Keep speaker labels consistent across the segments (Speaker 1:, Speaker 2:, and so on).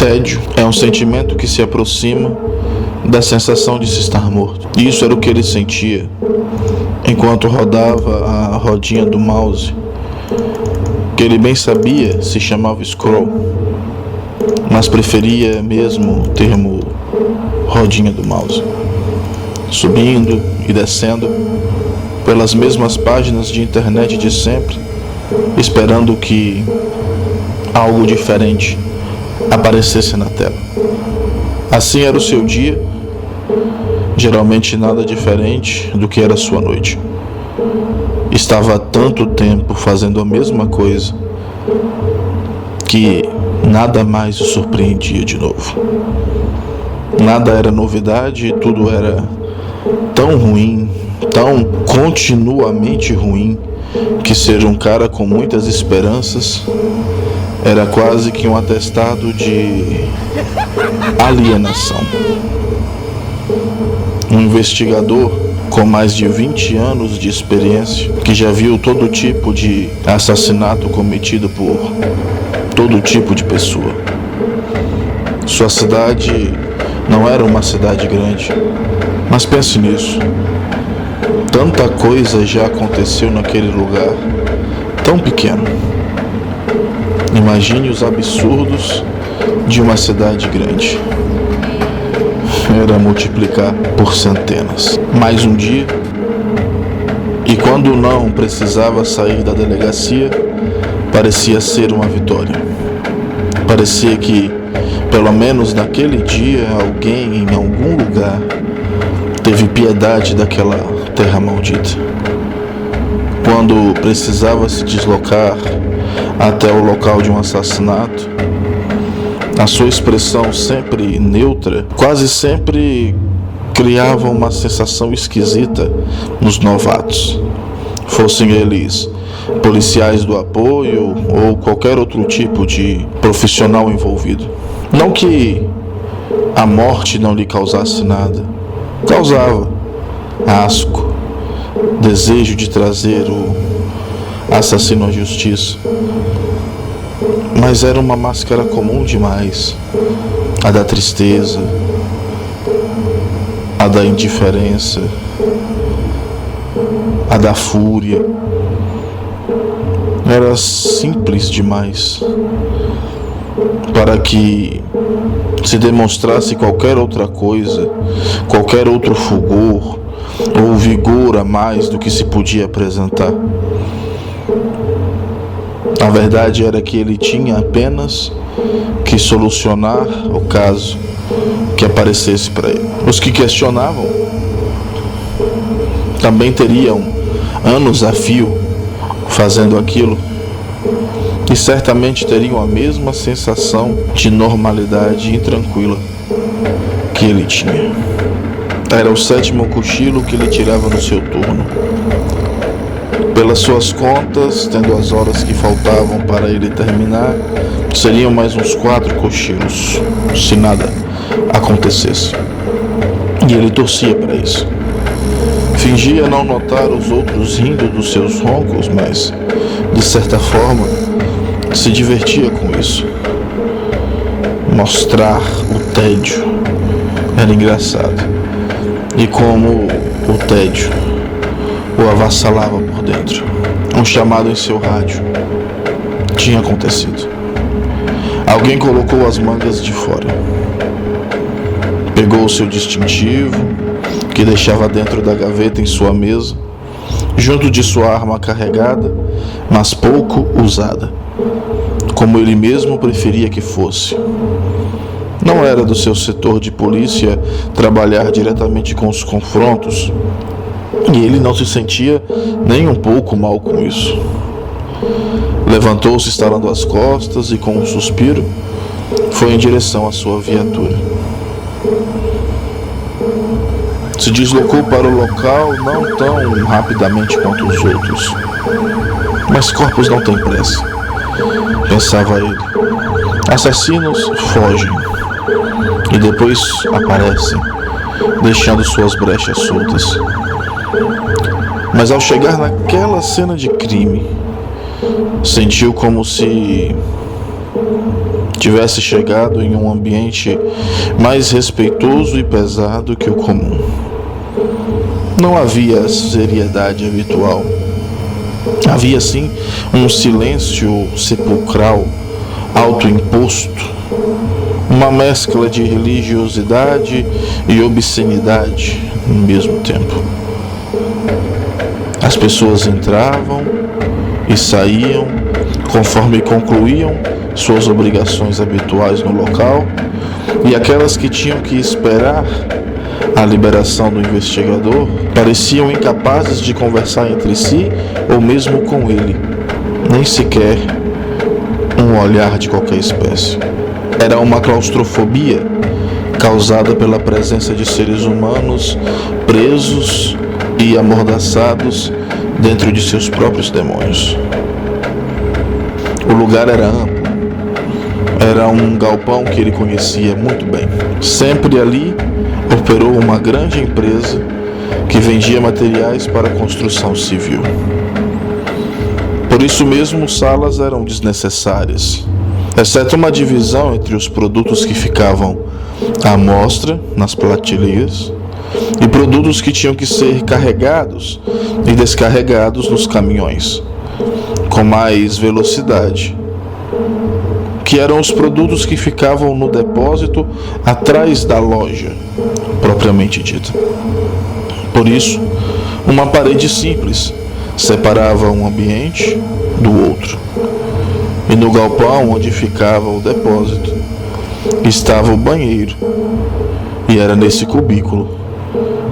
Speaker 1: Tédio é um sentimento que se aproxima da sensação de se estar morto. E isso era o que ele sentia enquanto rodava a rodinha do mouse, que ele bem sabia se chamava scroll, mas preferia mesmo o termo rodinha do mouse, subindo e descendo pelas mesmas páginas de internet de sempre, esperando que algo diferente aparecesse na tela. Assim era o seu dia, geralmente nada diferente do que era a sua noite. Estava há tanto tempo fazendo a mesma coisa que nada mais o surpreendia de novo. Nada era novidade e tudo era tão ruim, tão continuamente ruim, que ser um cara com muitas esperanças era quase que um atestado de alienação. Um investigador com mais de 20 anos de experiência, que já viu todo tipo de assassinato cometido por todo tipo de pessoa. Sua cidade não era uma cidade grande, mas pense nisso. Tanta coisa já aconteceu naquele lugar tão pequeno. Imagine os absurdos de uma cidade grande. Era multiplicar por centenas. Mais um dia, e quando não precisava sair da delegacia, parecia ser uma vitória. Parecia que, pelo menos naquele dia, alguém em algum lugar teve piedade daquela terra maldita. Quando precisava se deslocar até o local de um assassinato, a sua expressão sempre neutra, quase sempre criava uma sensação esquisita nos novatos, fossem eles policiais do apoio ou qualquer outro tipo de profissional envolvido. Não que a morte não lhe causasse nada, causava asco, desejo de trazer o assassino à justiça, mas era uma máscara comum demais, a da tristeza, a da indiferença, a da fúria. Era simples demais para que se demonstrasse qualquer outra coisa, qualquer outro fulgor ou vigor a mais do que se podia apresentar. A verdade era que ele tinha apenas que solucionar o caso que aparecesse para ele. Os que questionavam também teriam anos a fio fazendo aquilo e certamente teriam a mesma sensação de normalidade intranquila que ele tinha. Era o 7º cochilo que ele tirava no seu turno. Pelas suas contas, tendo as horas que faltavam para ele terminar, seriam mais uns 4 cochilos, se nada acontecesse. E ele torcia para isso. Fingia não notar os outros rindo dos seus roncos, mas, de certa forma, se divertia com isso. Mostrar o tédio era engraçado. E como o tédio o avassalava por dentro. Um chamado em seu rádio tinha acontecido. Alguém colocou as mangas de fora. Pegou o seu distintivo, que deixava dentro da gaveta em sua mesa, junto de sua arma carregada, mas pouco usada, como ele mesmo preferia que fosse. Não era do seu setor de polícia trabalhar diretamente com os confrontos, e ele não se sentia nem um pouco mal com isso. Levantou-se estalando as costas e, com um suspiro, foi em direção à sua viatura. Se deslocou para o local não tão rapidamente quanto os outros. Mas corpos não têm pressa, pensava ele. Assassinos fogem e depois aparecem, deixando suas brechas soltas. Mas ao chegar naquela cena de crime, sentiu como se tivesse chegado em um ambiente mais respeitoso e pesado que o comum. Não havia seriedade habitual. Havia sim um silêncio sepulcral, autoimposto, uma mescla de religiosidade e obscenidade no mesmo tempo. As pessoas entravam e saíam conforme concluíam suas obrigações habituais no local, e aquelas que tinham que esperar a liberação do investigador pareciam incapazes de conversar entre si ou mesmo com ele, nem sequer um olhar de qualquer espécie. Era uma claustrofobia causada pela presença de seres humanos presos e amordaçados dentro de seus próprios demônios. O lugar era amplo. Era um galpão que ele conhecia muito bem. Sempre ali operou uma grande empresa que vendia materiais para a construção civil. Por isso mesmo, salas eram desnecessárias, exceto uma divisão entre os produtos que ficavam à mostra nas prateleiras e produtos que tinham que ser carregados e descarregados nos caminhões com mais velocidade, que eram os produtos que ficavam no depósito atrás da loja propriamente dita. Por isso, uma parede simples separava um ambiente do outro, e no galpão onde ficava o depósito estava o banheiro, e era nesse cubículo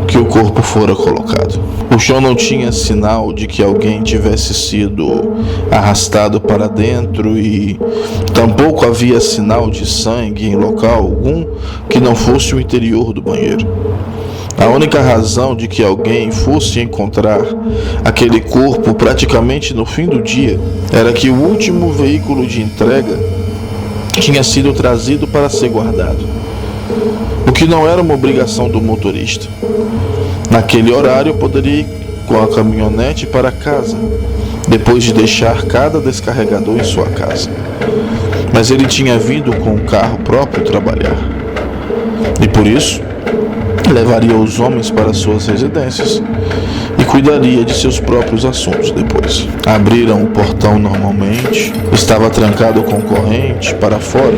Speaker 1: que o corpo fora colocado. O chão não tinha sinal de que alguém tivesse sido arrastado para dentro, e tampouco havia sinal de sangue em local algum que não fosse o interior do banheiro. A única razão de que alguém fosse encontrar aquele corpo praticamente no fim do dia era que o último veículo de entrega tinha sido trazido para ser guardado, o que não era uma obrigação do motorista. Naquele horário, poderia ir com a caminhonete para casa, depois de deixar cada descarregador em sua casa. Mas ele tinha vindo com o carro próprio trabalhar, e por isso levaria os homens para suas residências e cuidaria de seus próprios assuntos depois. Abriram o portão normalmente, estava trancado com corrente para fora,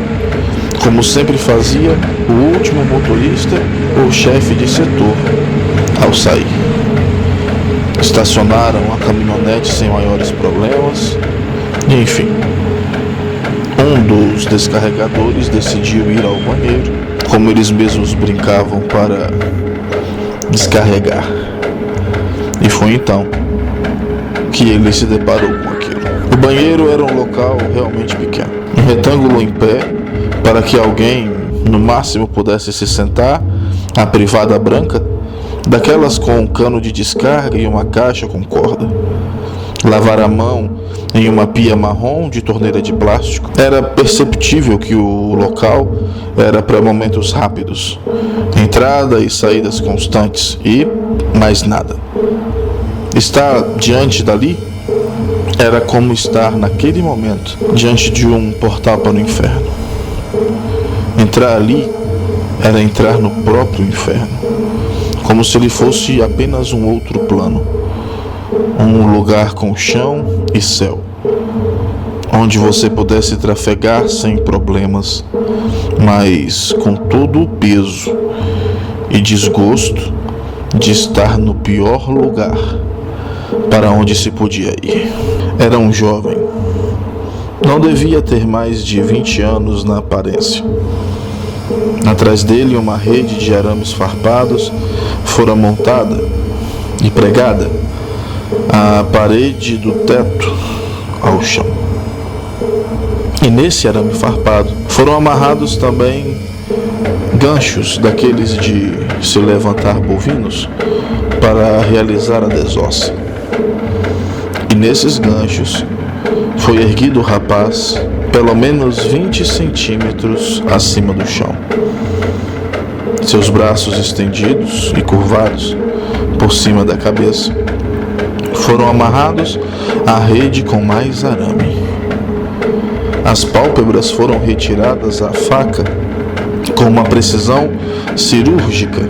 Speaker 1: como sempre fazia o último motorista ou chefe de setor ao sair. Estacionaram a caminhonete sem maiores problemas e, enfim, um dos descarregadores decidiu ir ao banheiro, como eles mesmos brincavam, para descarregar. E foi então que ele se deparou com aquilo. O banheiro era um local realmente pequeno, um retângulo em pé para que alguém, no máximo, pudesse se sentar, a privada branca, daquelas com um cano de descarga e uma caixa com corda. Lavar a mão em uma pia marrom de torneira de plástico. Era perceptível que o local era para momentos rápidos, entrada e saídas constantes, e mais nada. Estar diante dali era como estar naquele momento diante de um portal para o inferno. Entrar ali era entrar no próprio inferno, como se ele fosse apenas um outro plano, um lugar com chão e céu, onde você pudesse trafegar sem problemas, mas com todo o peso e desgosto de estar no pior lugar para onde se podia ir. Era um jovem. Não devia ter mais de 20 anos na aparência. Atrás dele, uma rede de arames farpados fora montada e pregada à parede do teto ao chão. E nesse arame farpado foram amarrados também ganchos daqueles de se levantar bovinos para realizar a desossa. E nesses ganchos foi erguido o rapaz pelo menos 20 centímetros acima do chão. Seus braços estendidos e curvados por cima da cabeça foram amarrados à rede com mais arame. As pálpebras foram retiradas à faca com uma precisão cirúrgica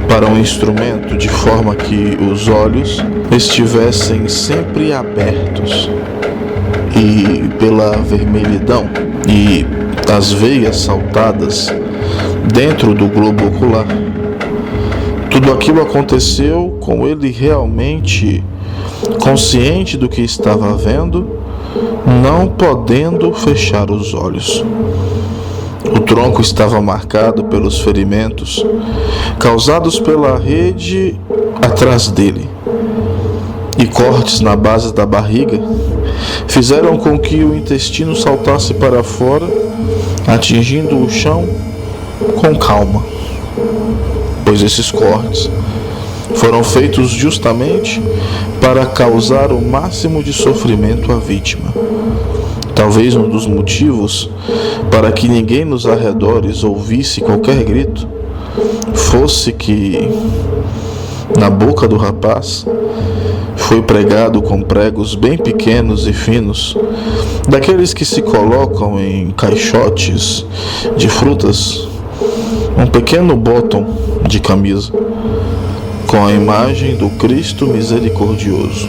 Speaker 1: para um instrumento, de forma que os olhos estivessem sempre abertos e pela vermelhidão e as veias saltadas dentro do globo ocular. Tudo aquilo aconteceu com ele realmente consciente do que estava vendo, não podendo fechar os olhos. O tronco estava marcado pelos ferimentos causados pela rede atrás dele, e cortes na base da barriga fizeram com que o intestino saltasse para fora, atingindo o chão com calma, pois esses cortes foram feitos justamente para causar o máximo de sofrimento à vítima. Talvez um dos motivos para que ninguém nos arredores ouvisse qualquer grito fosse que na boca do rapaz foi pregado com pregos bem pequenos e finos, daqueles que se colocam em caixotes de frutas, um pequeno bottom de camisa com a imagem do Cristo misericordioso.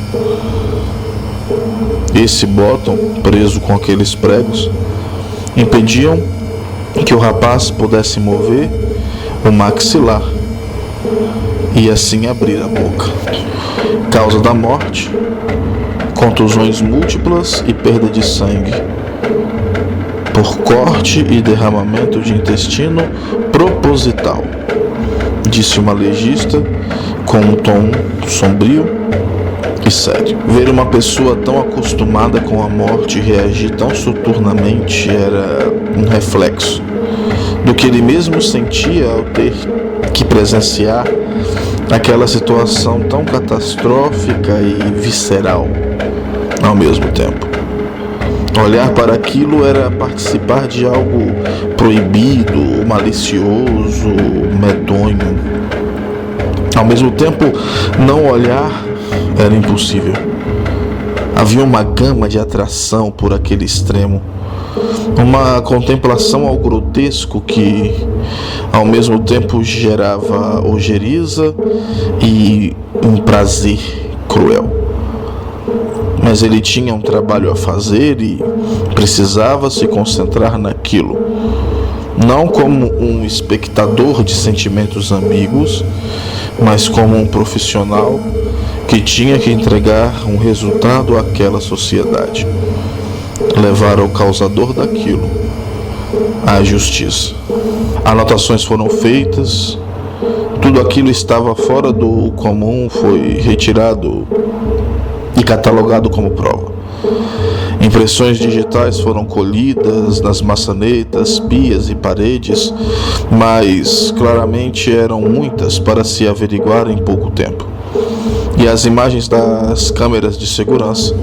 Speaker 1: Esse bottom, preso com aqueles pregos, impediam que o rapaz pudesse mover o maxilar e assim abrir a boca. Causa da morte: contusões múltiplas e perda de sangue por corte e derramamento de intestino proposital, disse uma legista com um tom sombrio e sério. Ver uma pessoa tão acostumada com a morte reagir tão soturnamente era um reflexo do que ele mesmo sentia ao ter que presenciar aquela situação tão catastrófica e visceral ao mesmo tempo. Olhar para aquilo era participar de algo proibido, malicioso, medonho. Ao mesmo tempo, não olhar era impossível. Havia uma gama de atração por aquele extremo, uma contemplação ao grotesco que, ao mesmo tempo, gerava ojeriza e um prazer cruel. Mas ele tinha um trabalho a fazer e precisava se concentrar naquilo, não como um espectador de sentimentos ambíguos, mas como um profissional que tinha que entregar um resultado àquela sociedade, levar ao causador daquilo à justiça. Anotações foram feitas, tudo aquilo estava fora do comum, foi retirado e catalogado como prova. Impressões digitais foram colhidas nas maçanetas, pias e paredes, mas claramente eram muitas para se averiguar em pouco tempo. E as imagens das câmeras de segurança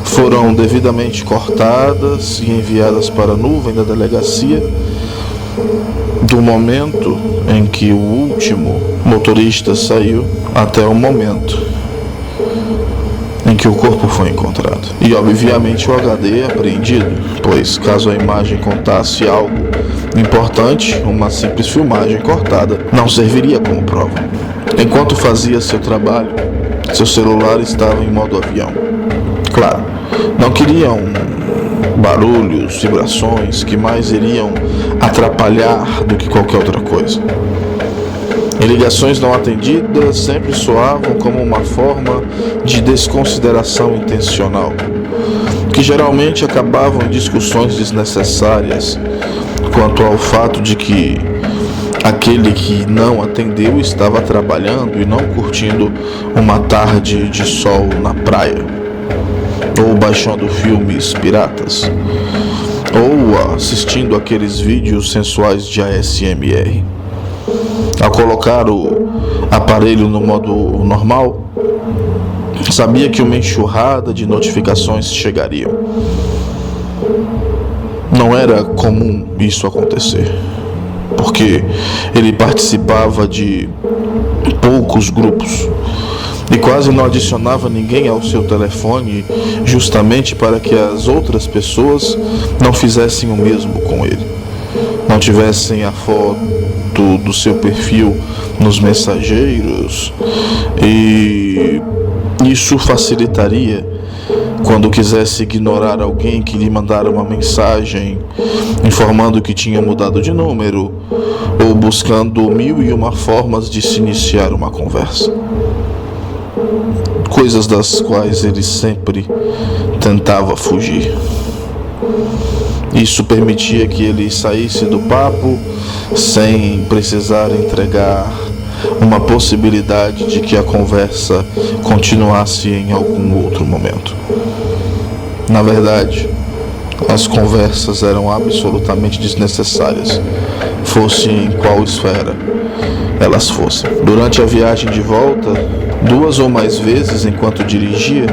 Speaker 1: foram devidamente cortadas e enviadas para a nuvem da delegacia do momento em que o último motorista saiu até o momento em que o corpo foi encontrado. E obviamente o HD é apreendido, pois caso a imagem contasse algo importante, uma simples filmagem cortada não serviria como prova. Enquanto fazia seu trabalho, seu celular estava em modo avião. Claro, não queriam barulhos, vibrações que mais iriam atrapalhar do que qualquer outra coisa. E ligações não atendidas sempre soavam como uma forma de desconsideração intencional, que geralmente acabavam em discussões desnecessárias quanto ao fato de que aquele que não atendeu estava trabalhando e não curtindo uma tarde de sol na praia, ou baixando filmes piratas, ou assistindo aqueles vídeos sensuais de ASMR. Ao colocar o aparelho no modo normal, sabia que uma enxurrada de notificações chegariam. Não era comum isso acontecer, porque ele participava de poucos grupos e quase não adicionava ninguém ao seu telefone, justamente para que as outras pessoas não fizessem o mesmo com ele, não tivessem a foto do seu perfil nos mensageiros, e isso facilitaria quando quisesse ignorar alguém que lhe mandara uma mensagem informando que tinha mudado de número ou buscando 1001 formas de se iniciar uma conversa. Coisas das quais ele sempre tentava fugir. Isso permitia que ele saísse do papo sem precisar entregar uma possibilidade de que a conversa continuasse em algum outro momento. Na verdade, as conversas eram absolutamente desnecessárias, fosse em qual esfera elas fossem. Durante a viagem de volta, 2 ou mais vezes enquanto dirigia,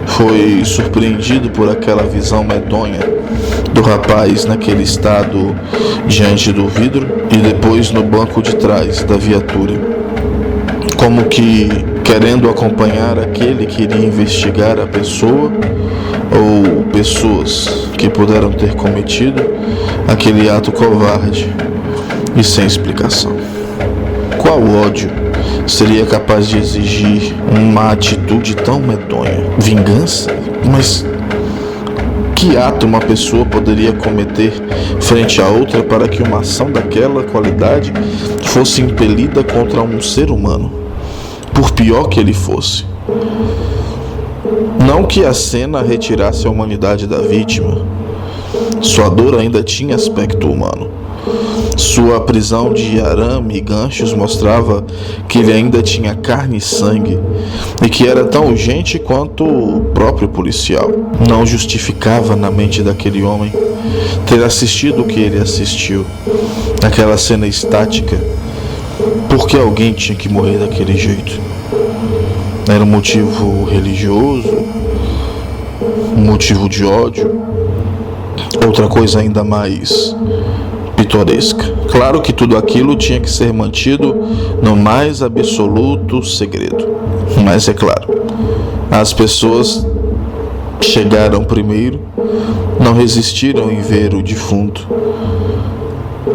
Speaker 1: foi surpreendido por aquela visão medonha do rapaz naquele estado diante do vidro e depois no banco de trás da viatura, como que querendo acompanhar aquele que iria investigar a pessoa ou pessoas que puderam ter cometido aquele ato covarde e sem explicação. Qual ódio seria capaz de exigir uma atitude tão medonha? Vingança? Mas que ato uma pessoa poderia cometer frente a outra para que uma ação daquela qualidade fosse impelida contra um ser humano, por pior que ele fosse? Não que a cena retirasse a humanidade da vítima. Sua dor ainda tinha aspecto humano. Sua prisão de arame e ganchos mostrava que ele ainda tinha carne e sangue e que era tão urgente quanto o próprio policial. Não justificava na mente daquele homem ter assistido o que ele assistiu, aquela cena estática, porque alguém tinha que morrer daquele jeito. Era um motivo religioso, um motivo de ódio, outra coisa ainda mais pitoresca. Claro que tudo aquilo tinha que ser mantido no mais absoluto segredo. Mas é claro, as pessoas chegaram primeiro, não resistiram em ver o defunto.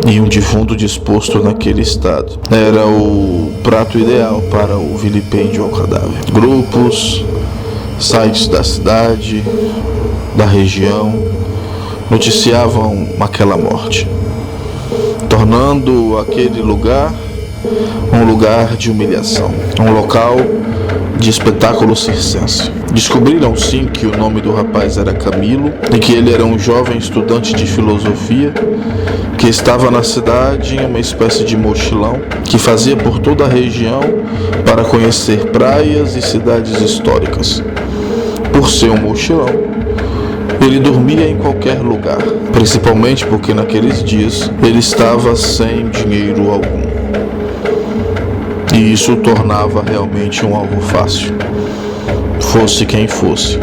Speaker 1: E um defunto disposto naquele estado era o prato ideal para o vilipêndio ao cadáver. Grupos, sites da cidade, da região, noticiavam aquela morte, tornando aquele lugar um lugar de humilhação, um local de espetáculo circense. Descobriram sim que o nome do rapaz era Camilo e que ele era um jovem estudante de filosofia que estava na cidade em uma espécie de mochilão que fazia por toda a região para conhecer praias e cidades históricas. Por ser um mochilão, ele dormia em qualquer lugar, principalmente porque naqueles dias ele estava sem dinheiro algum. E isso o tornava realmente um alvo fácil, fosse quem fosse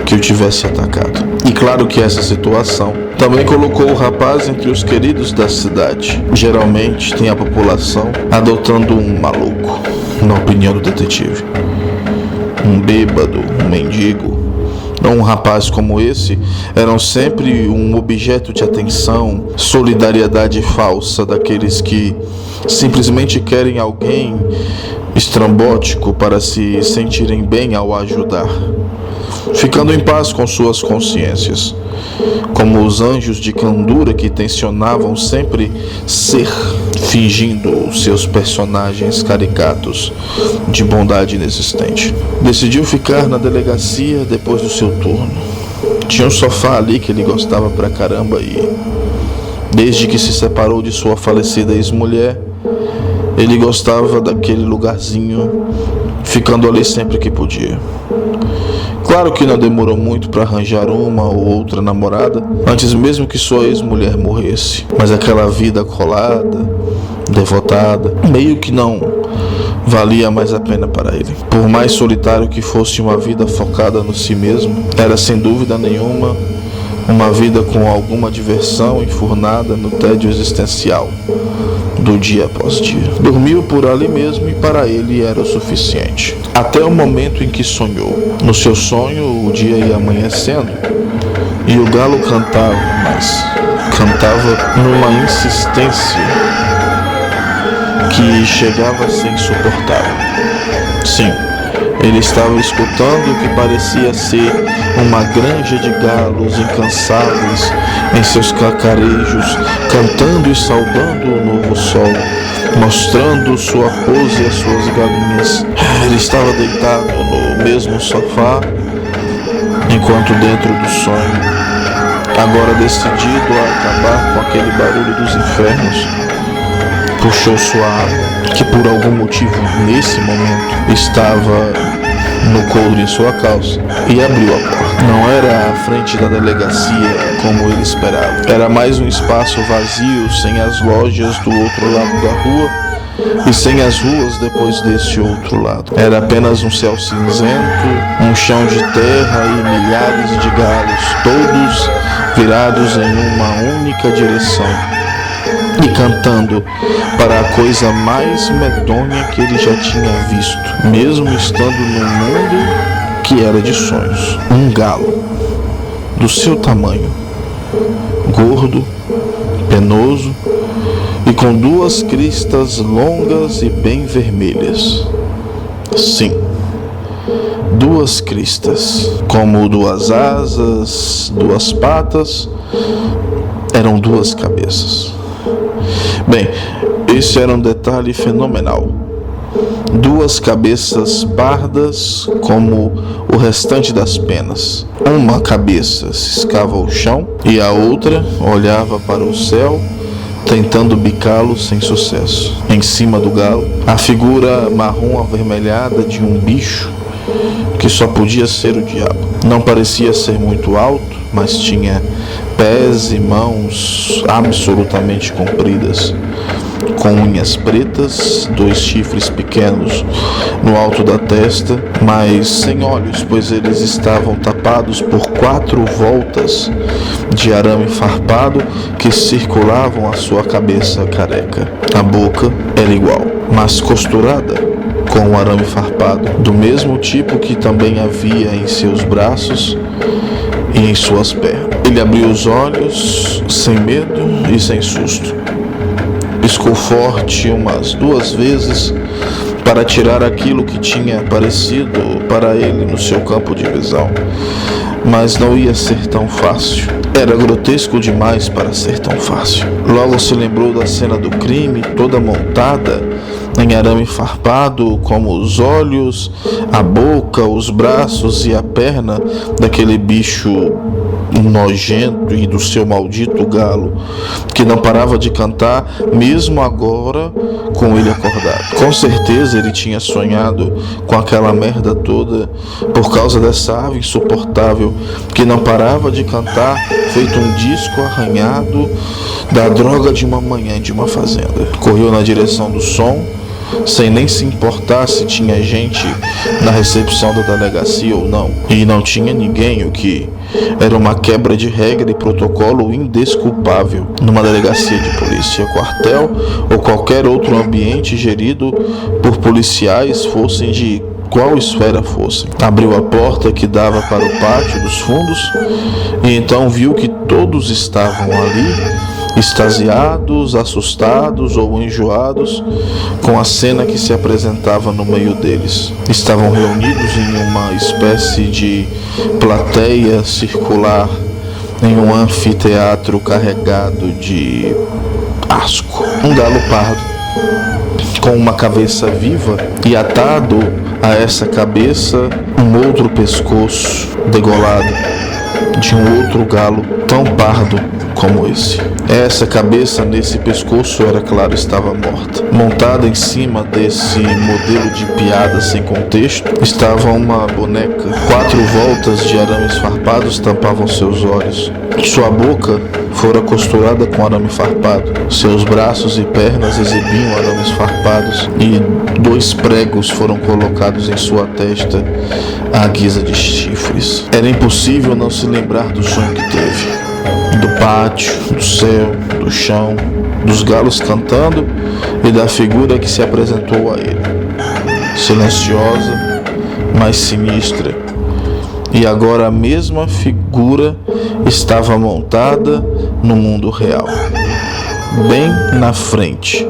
Speaker 1: que o tivesse atacado. E claro que essa situação também colocou o rapaz entre os queridos da cidade. Geralmente tem a população adotando um maluco, na opinião do detetive. Um bêbado, um mendigo, ou um rapaz como esse eram sempre um objeto de atenção, solidariedade falsa daqueles que simplesmente querem alguém estrambótico para se sentirem bem ao ajudar, ficando em paz com suas consciências, como os anjos de candura que tensionavam sempre ser, fingindo seus personagens caricatos de bondade inexistente. Decidiu ficar na delegacia depois do seu turno. Tinha um sofá ali que ele gostava pra caramba e, desde que se separou de sua falecida ex-mulher, ele gostava daquele lugarzinho, ficando ali sempre que podia. Claro que não demorou muito para arranjar uma ou outra namorada, antes mesmo que sua ex-mulher morresse. Mas aquela vida colada, devotada, meio que não valia mais a pena para ele. Por mais solitário que fosse uma vida focada no si mesmo, era sem dúvida nenhuma uma vida com alguma diversão enfurnada no tédio existencial do dia após dia. Dormiu por ali mesmo e para ele era o suficiente. Até o momento em que sonhou. No seu sonho, o dia ia amanhecendo e o galo cantava, mas cantava numa insistência que chegava a ser insuportável. Sim, ele estava escutando o que parecia ser uma granja de galos incansáveis em seus cacarejos, cantando e saudando o novo sol, mostrando sua pose e as suas galinhas. Ele estava deitado no mesmo sofá, enquanto dentro do sonho, agora decidido a acabar com aquele barulho dos infernos, puxou sua arma, que por algum motivo nesse momento estava no couro de sua calça, e abriu a porta. Não era a frente da delegacia como ele esperava. Era mais um espaço vazio, sem as lojas do outro lado da rua e sem as ruas depois desse outro lado. Era apenas um céu cinzento, um chão de terra e milhares de galos, todos virados em uma única direção e cantando para a coisa mais medonha que ele já tinha visto, mesmo estando num mundo que era de sonhos. Um galo do seu tamanho, gordo, penoso e com duas cristas longas e bem vermelhas. Sim, duas cristas, como duas asas, duas patas, eram duas cabeças. Bem, esse era um detalhe fenomenal. Duas cabeças pardas como o restante das penas. Uma cabeça ciscava o chão e a outra olhava para o céu, tentando bicá-lo sem sucesso. Em cima do galo, a figura marrom avermelhada de um bicho que só podia ser o diabo. Não parecia ser muito alto, mas tinha pés e mãos absolutamente compridas, com unhas pretas, dois chifres pequenos no alto da testa, mas sem olhos, pois eles estavam tapados por 4 voltas de arame farpado que circulavam a sua cabeça careca. A boca era igual, mas costurada com o arame farpado, do mesmo tipo que também havia em seus braços e em suas pernas. Ele abriu os olhos sem medo e sem susto. Piscou forte umas 2 vezes para tirar aquilo que tinha aparecido para ele no seu campo de visão. Mas não ia ser tão fácil. Era grotesco demais para ser tão fácil. Logo se lembrou da cena do crime, toda montada em arame farpado, como os olhos, a boca, os braços e a perna daquele bicho nojento e do seu maldito galo, que não parava de cantar, mesmo agora com ele acordado. Com certeza ele tinha sonhado com aquela merda toda por causa dessa ave insuportável que não parava de cantar, feito um disco arranhado da droga de uma manhã de uma fazenda. Correu na direção do som, sem nem se importar se tinha gente na recepção da delegacia ou não. E não tinha ninguém, o que era uma quebra de regra e protocolo indesculpável numa delegacia de polícia, quartel ou qualquer outro ambiente gerido por policiais, fossem de qual esfera fossem. Abriu a porta que dava para o pátio dos fundos e então viu que todos estavam ali, extasiados, assustados ou enjoados com a cena que se apresentava no meio deles. Estavam reunidos em uma espécie de plateia circular em um anfiteatro carregado de asco. Um galo pardo com uma cabeça viva e atado a essa cabeça um outro pescoço degolado de um outro galo tão pardo como esse. Essa cabeça nesse pescoço, era claro, estava morta. Montada em cima desse modelo de piada sem contexto, estava uma boneca. 4 voltas de arames farpados tampavam seus olhos. Sua boca fora costurada com arame farpado. Seus braços e pernas exibiam arames farpados e 2 pregos foram colocados em sua testa à guisa de chifres. Era impossível não se lembrar do sonho que teve, do pátio, do céu, do chão, dos galos cantando e da figura que se apresentou a ele, silenciosa, mas sinistra. E agora a mesma figura estava montada no mundo real, bem na frente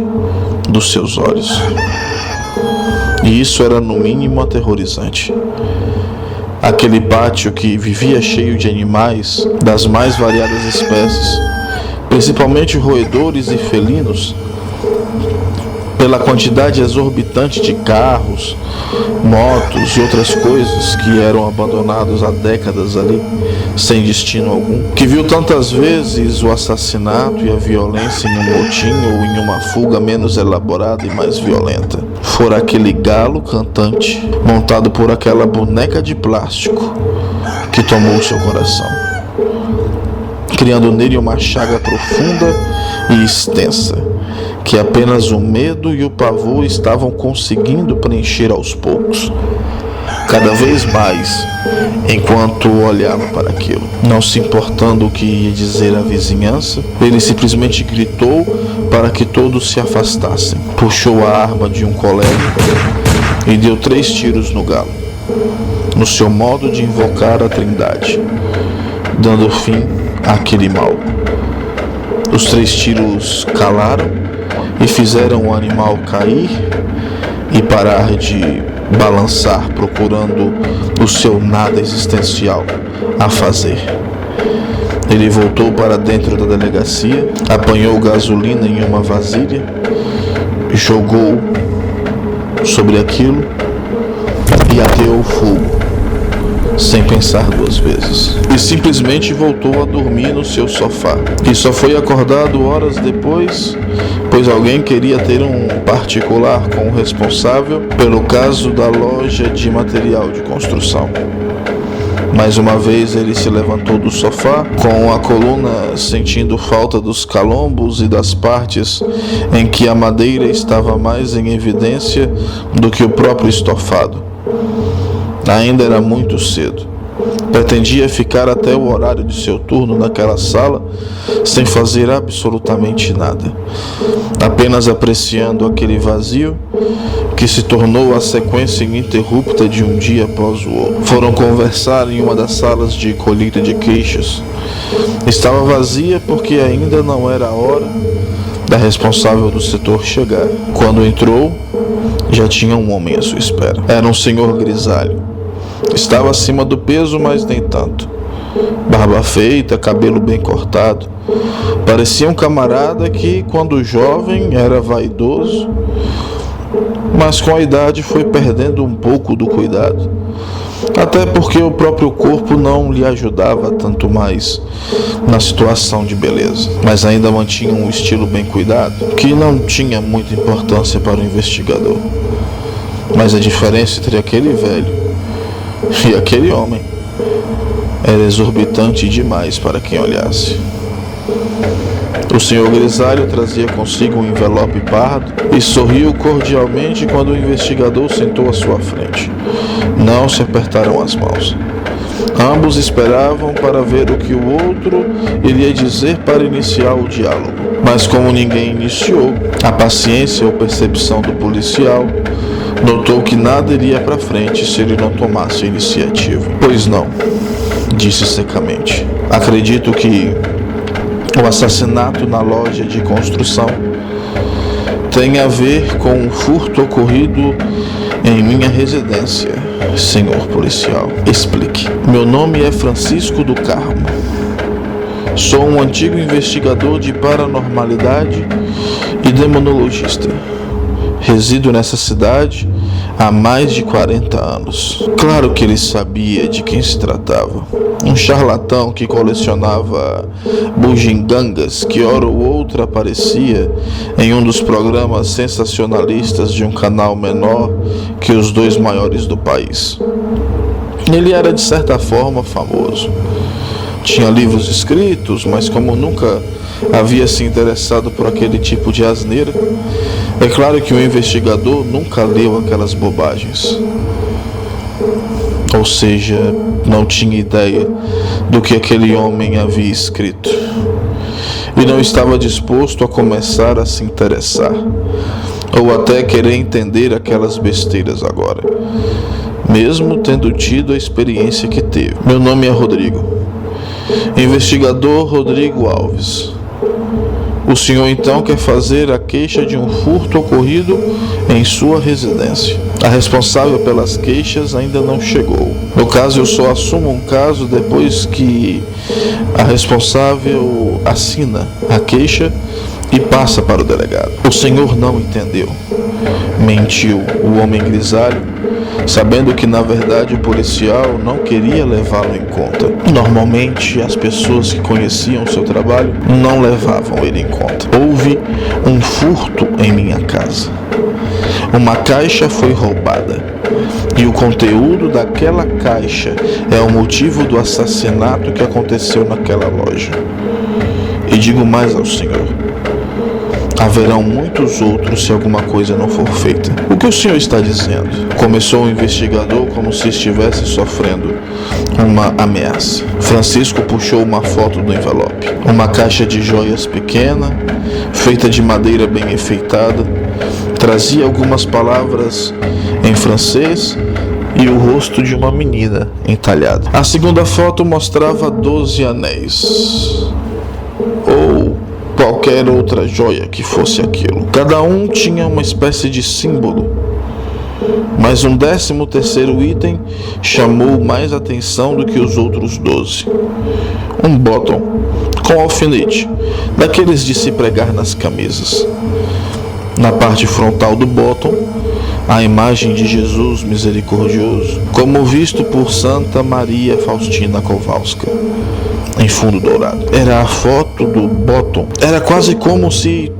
Speaker 1: dos seus olhos. E isso era no mínimo aterrorizante. Aquele pátio que vivia cheio de animais das mais variadas espécies, principalmente roedores e felinos, pela quantidade exorbitante de carros, motos e outras coisas que eram abandonados há décadas ali, sem destino algum, que viu tantas vezes o assassinato e a violência em um motim ou em uma fuga menos elaborada e mais violenta. Fora aquele galo cantante, montado por aquela boneca de plástico que tomou seu coração, criando nele uma chaga profunda e extensa, que apenas o medo e o pavor estavam conseguindo preencher aos poucos, cada vez mais, enquanto olhava para aquilo. Não se importando o que ia dizer a vizinhança, ele simplesmente gritou para que todos se afastassem. Puxou a arma de um colega e deu 3 tiros no galo, no seu modo de invocar a Trindade, dando fim àquele mal. Os 3 tiros calaram e fizeram o animal cair e parar de balançar, procurando o seu nada existencial a fazer. Ele voltou para dentro da delegacia, apanhou gasolina em uma vasilha, jogou sobre aquilo e ateou fogo, sem pensar 2 vezes. E simplesmente voltou a dormir no seu sofá. E só foi acordado horas depois, pois alguém queria ter um particular com o responsável pelo caso da loja de material de construção. Mais uma vez ele se levantou do sofá, com a coluna sentindo falta dos calombos e das partes em que a madeira estava mais em evidência do que o próprio estofado. Ainda era muito cedo. Pretendia ficar até o horário de seu turno naquela sala, sem fazer absolutamente nada, apenas apreciando aquele vazio que se tornou a sequência ininterrupta de um dia após o outro. Foram conversar em uma das salas de colheita de queixas. Estava vazia porque ainda não era a hora da responsável do setor chegar. Quando entrou, já tinha um homem à sua espera. Era um senhor grisalho. Estava acima do peso, mas nem tanto. Barba feita, cabelo bem cortado. Parecia um camarada que, quando jovem, era vaidoso, mas com a idade foi perdendo um pouco do cuidado. Até porque o próprio corpo não lhe ajudava tanto mais na situação de beleza. Mas ainda mantinha um estilo bem cuidado, que não tinha muita importância para o investigador. Mas a diferença entre aquele velho e aquele homem era exorbitante demais para quem olhasse. O senhor grisalho trazia consigo um envelope pardo e sorriu cordialmente quando o investigador sentou à sua frente. Não se apertaram as mãos. Ambos esperavam para ver o que o outro iria dizer para iniciar o diálogo. Mas como ninguém iniciou, a paciência ou percepção do policial notou que nada iria para frente se ele não tomasse a iniciativa. Pois não, disse secamente. Acredito que o assassinato na loja de construção tem a ver com um furto ocorrido em minha residência, senhor policial. Explique. Meu nome é Francisco do Carmo. Sou um antigo investigador de paranormalidade e demonologista. Resido nessa cidade há mais de 40 anos. Claro que ele sabia de quem se tratava. Um charlatão que colecionava bugigangas que hora ou outra aparecia em um dos programas sensacionalistas de um canal menor que os 2 maiores do país. Ele era de certa forma famoso. Tinha livros escritos, mas como nunca havia se interessado por aquele tipo de asneira, é claro que o investigador nunca leu aquelas bobagens. Ou seja, não tinha ideia do que aquele homem havia escrito. E não estava disposto a começar a se interessar, ou até querer entender aquelas besteiras agora, mesmo tendo tido a experiência que teve. Meu nome é Rodrigo, investigador Rodrigo Alves. O senhor então quer fazer a queixa de um furto ocorrido em sua residência. A responsável pelas queixas ainda não chegou. No caso, eu só assumo um caso depois que a responsável assina a queixa e passa para o delegado. O senhor não entendeu. Mentiu o homem grisalho, sabendo que na verdade o policial não queria levá-lo em conta. Normalmente as pessoas que conheciam o seu trabalho não levavam ele em conta. Houve um furto em minha casa. Uma caixa foi roubada e o conteúdo daquela caixa é o motivo do assassinato que aconteceu naquela loja. E digo mais ao senhor: haverão muitos outros se alguma coisa não for feita. O que o senhor está dizendo? Começou o investigador como se estivesse sofrendo uma ameaça. Francisco puxou uma foto do envelope. Uma caixa de joias pequena, feita de madeira bem enfeitada, trazia algumas palavras em francês e o rosto de uma menina entalhada. A segunda foto mostrava 12 anéis, ou qualquer outra joia que fosse aquilo. Cada um tinha uma espécie de símbolo, mas um 13º item chamou mais atenção do que os outros 12. Um botão com alfinete, daqueles de se pregar nas camisas. Na parte frontal do botão, a imagem de Jesus misericordioso, como visto por Santa Maria Faustina Kowalska, em fundo dourado. Era a foto do bottom. Era quase como se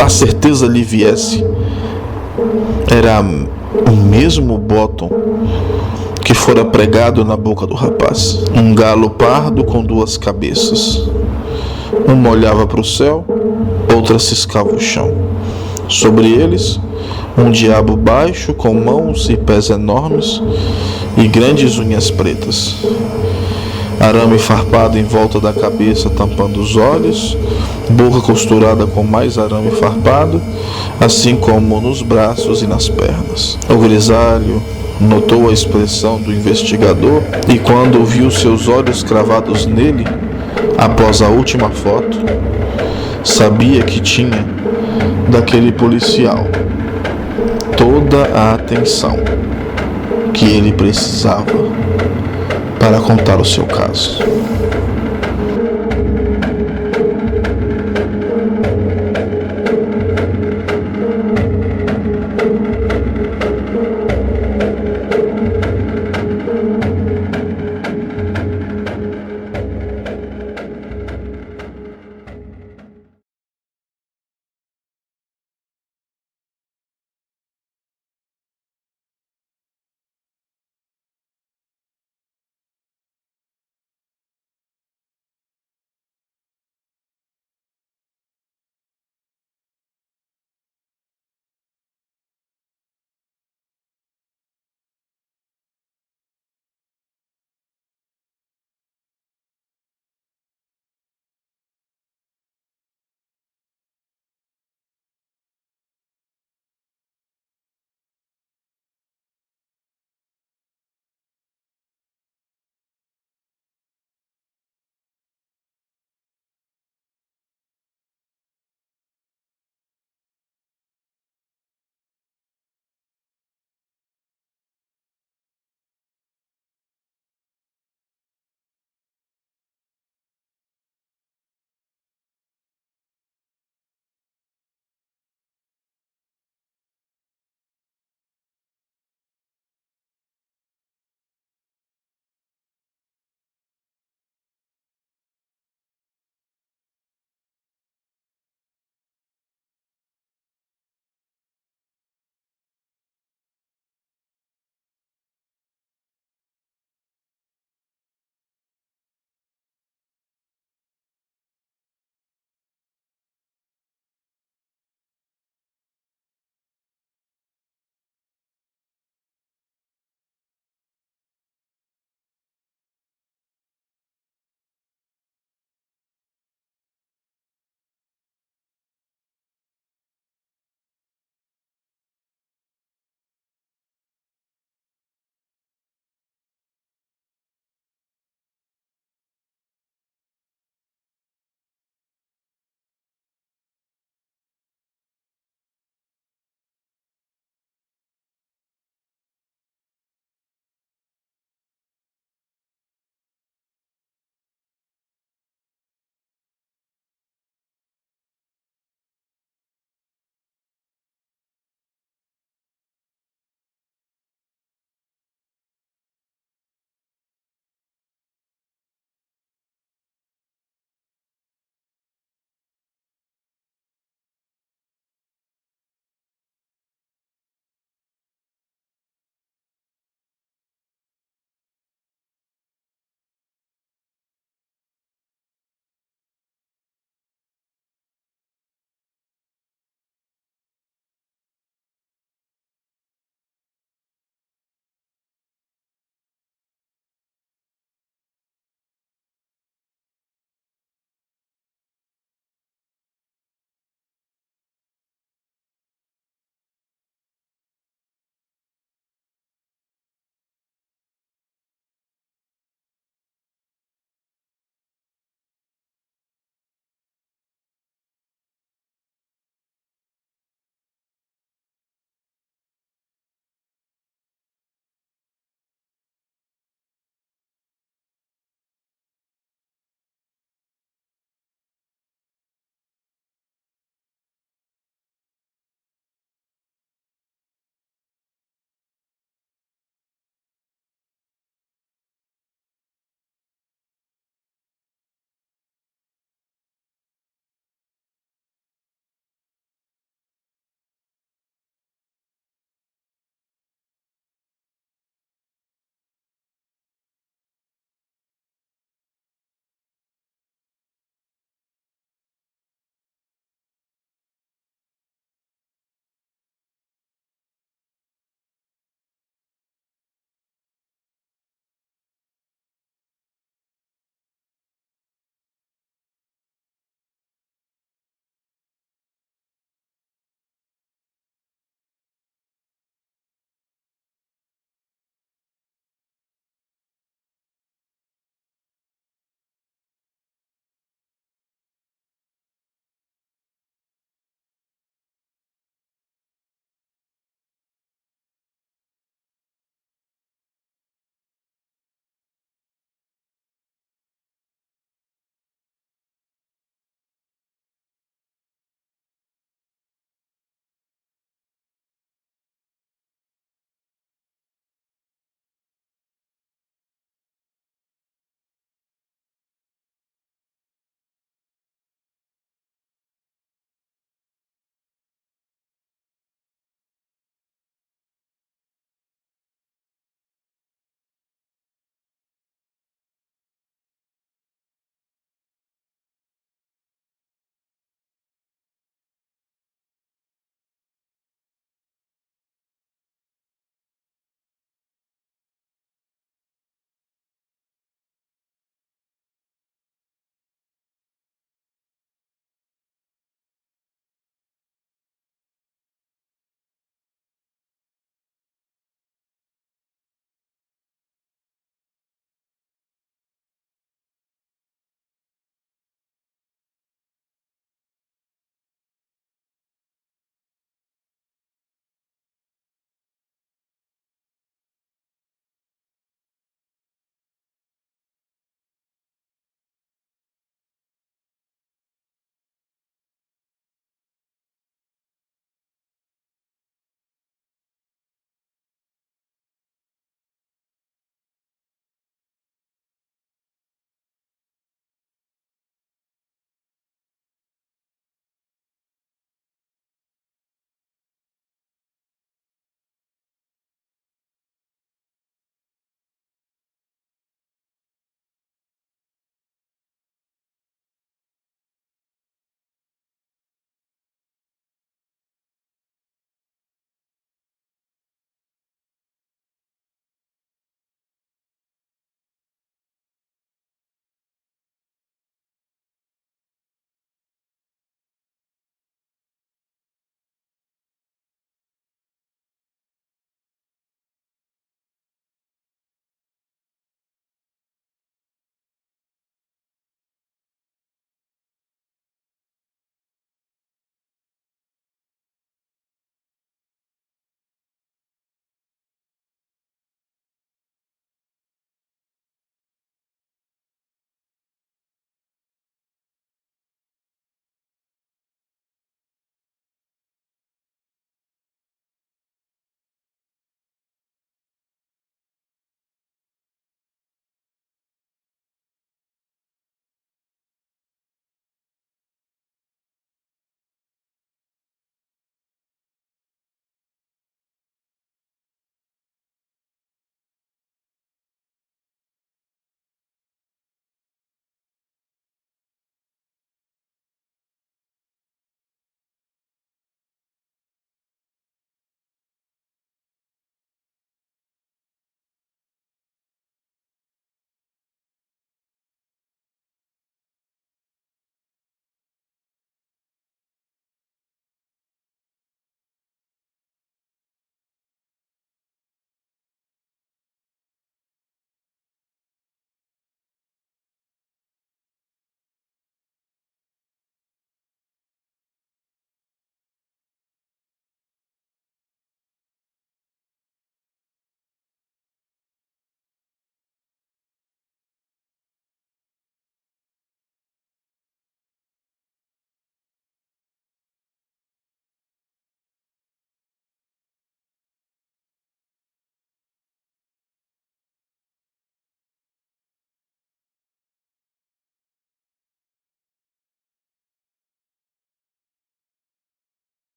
Speaker 1: a certeza lhe viesse. Era o mesmo bottom que fora pregado na boca do rapaz. Um galo pardo com 2 cabeças. Uma olhava para o céu, outra ciscava o chão. Sobre eles, um diabo baixo com mãos e pés enormes e grandes unhas pretas. Arame farpado em volta da cabeça tampando os olhos, boca costurada com mais arame farpado, assim como nos braços e nas pernas. O grisalho notou a expressão do investigador e quando viu seus olhos cravados nele, após a última foto, sabia que tinha daquele policial toda a atenção que ele precisava para contar o seu caso.